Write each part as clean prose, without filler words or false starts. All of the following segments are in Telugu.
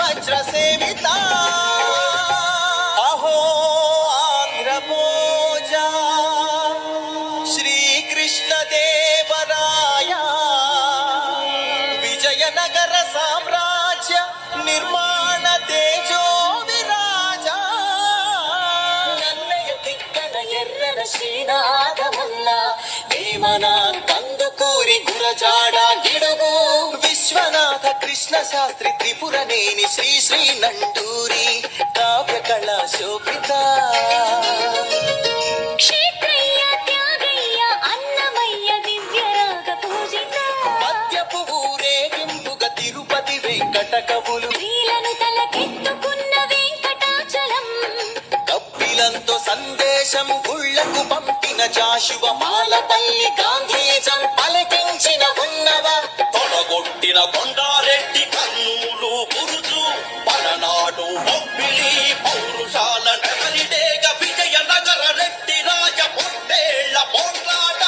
వజ్ర సేవిత అహో ఆంధ్ర భోజ శ్రీకృష్ణ దేవరాయ విజయనగర సామ్రాజ్య నిర్మాణ తేజో విరాజ నన్నయ తిక్కన ఎర్రన శ్రీనాథముల్ల వేమన కందుకూరి గురజాడ గిడుగు విశ్వనాథ కృష్ణ శాస్త్రి త్రిపురనేని శ్రీ శ్రీ నండూరి కావ్య కళా శోభిత క్షేత్రయ్య త్యాగయ్య అన్నమయ్య దివ్యరాగ పూజిత మద్యపు ఊరేగింపుగా తిరుపతి వెంకట కవులు వీలను తలకెత్తుకున్న వెంకటాచలం కప్పిలంతో సందేశం గుళ్లకు పంపిన జాషువ మాలపల్లి గాంధీజం పలికించిన ఉన్నవ తొడగొట్టిన కొండారెడ్డి కర్నూలు బురుజు పలనాడు బొబ్బిలి పౌరుషాల నెమలిడేగ విజయనగర రెడ్డి రాజ పొట్టేళ్ల పోట్లాట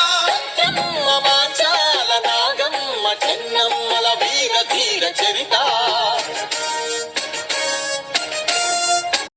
మాంచాల నాగమ్మ చెన్నమ్మల వీర ధీర చరిత